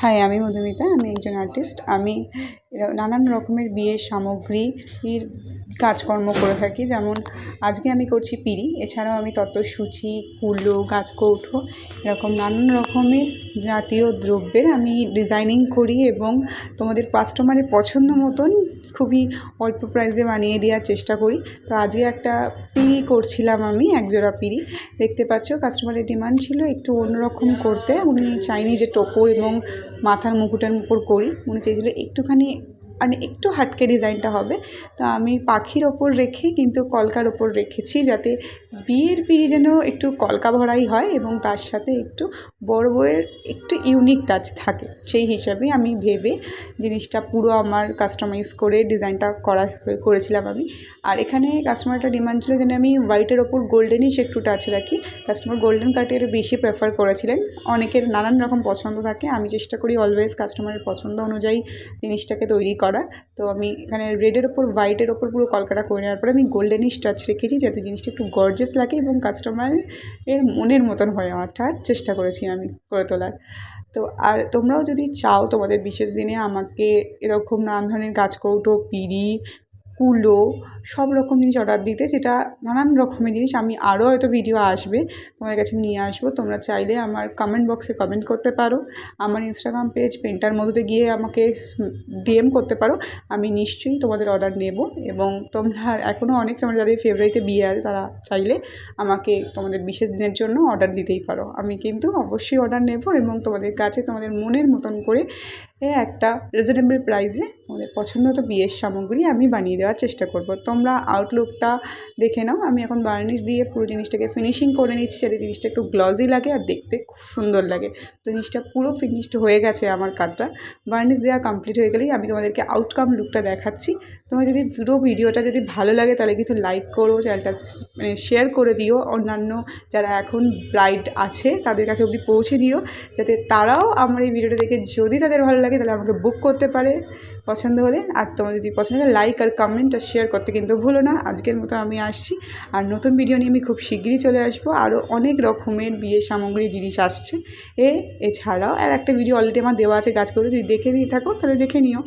High, আমি মধুমিতা। আমি একজন আর্টিস্ট। আমি নানান রকমের বিয়ের সামগ্রীর কাজকর্ম করে থাকি। যেমন আজকে আমি করছি পিঁড়ি, এছাড়াও আমি তত্ত্বসূচি, কুলো, গাছকৌটো এরকম নানান রকমের জাতীয় দ্রব্যের আমি ডিজাইনিং করি এবং তোমাদের কাস্টমারের পছন্দ মতন খুবই অল্প প্রাইসে বানিয়ে দেওয়ার চেষ্টা করি। তো আজকে একটা পিঁড়ি করছিলাম, আমি একজোড়া পিঁড়ি দেখতে পাচ্ছ। কাস্টমারের ডিমান্ড ছিল একটু অন্যরকম করতে। উনি চাইনি যে টোপো এবং মাথার মুকুটের উপর করি, উনি চেয়েছিল একটুখানি মানে একটু হাটকে ডিজাইনটা হবে। তো আমি পাখির ওপর রেখে কিন্তু কলকার ওপর রেখেছি, যাতে বিয়ের পিঁড়ি যেন একটু কলকা ভরাই হয় এবং তার সাথে একটু বড় বউয়ের একটু ইউনিক টাচ থাকে। সেই হিসাবে আমি ভেবে জিনিসটা পুরো আমার কাস্টমাইজ করে ডিজাইনটা করেছিলাম আমি। আর এখানে কাস্টমারটা ডিমান্ড ছিল যেন আমি হোয়াইটের ওপর গোল্ডেনিশ একটু টাচ রাখি। কাস্টমার গোল্ডেন কাটের বেশি প্রেফার করেছিলেন। অনেকের নানান রকম পছন্দ থাকে, আমি চেষ্টা করি অলওয়েজ কাস্টমারের পছন্দ অনুযায়ী জিনিসটাকে তৈরি করার। তো আমি এখানে রেডের ওপর হোয়াইটের ওপর পুরো কলকাটা করে নেওয়ার পরে আমি গোল্ডেনিশ টাচ রেখেছি, যাতে জিনিসটা একটু গর্জিয়াস লাগে এবং কাস্টমারের মনের মতন হয়ে ওঠার চেষ্টা করেছি আমি করে তোলার। তো আর তোমরাও যদি চাও তোমাদের বিশেষ দিনে আমাকে এরকম নানান ধরনের গাছকৌটো, পিঁড়ি, কুলো সব রকম জিনিস অর্ডার দিতে, যেটা নানান রকমের জিনিস আমি আরও হয়তো ভিডিও আসবে তোমাদের কাছে নিয়ে আসবো। তোমরা চাইলে আমার কমেন্ট বক্সে কমেন্ট করতে পারো, আমার ইনস্টাগ্রাম পেজ পেন্টার মধুতে গিয়ে আমাকে ডিএম করতে পারো। আমি নিশ্চয়ই তোমাদের অর্ডার নেব। এবং তোমরা এখনও অনেক তোমার যাদের ফেব্রুয়ারিতে বিয়ে আছে তারা চাইলে আমাকে তোমাদের বিশেষ দিনের জন্য অর্ডার দিতেই পারো। আমি কিন্তু অবশ্যই অর্ডার নেব এবং তোমাদের কাছে তোমাদের মনের মতন করে একটা রিজনেবল প্রাইসে তোমাদের পছন্দ মতো বিয়ের সামগ্রী আমি বানিয়ে দেওয়ার চেষ্টা করব। তোমরা আউটলুকটা দেখে নাও। আমি এখন বার্নিশ দিয়ে পুরো জিনিসটাকে ফিনিশিং করে নিচ্ছি, যাতে জিনিসটা একটু গ্লজি লাগে আর দেখতে খুব সুন্দর লাগে। তো জিনিসটা পুরো ফিনিশড হয়ে গেছে আমার কাজটা। বার্নিশ দেওয়া কমপ্লিট হয়ে গেলেই আমি তোমাদেরকে আউটকাম লুকটা দেখাচ্ছি। তোমার যদি পুরো ভিডিওটা যদি ভালো লাগে তাহলে কিছু লাইক করো, চ্যানেলটা মানে শেয়ার করে দিও, অন্যান্য যারা এখন ব্রাইড আছে তাদের কাছে অবধি পৌঁছে দিও, যাতে তারাও আমার এই ভিডিওটা দেখে যদি তাদের ভালো লাগে তাহলে আমাকে বুক করতে পারে পছন্দ হলে। আর তোমার যদি পছন্দ হলে লাইক আর কমেন্ট আর শেয়ার করতে কিন্তু ভুলো না। আজকের মতো আমি আসছি, আর নতুন ভিডিও নিয়ে আমি খুব শীঘ্রই চলে আসবো। আরও অনেক রকমের বিয়ের সামগ্রী জিনিস আসছে এছাড়াও আর একটা ভিডিও অলরেডি আমার দেওয়া আছে গাছ করে, যদি দেখে দিয়ে থাকো তাহলে দেখে নিও।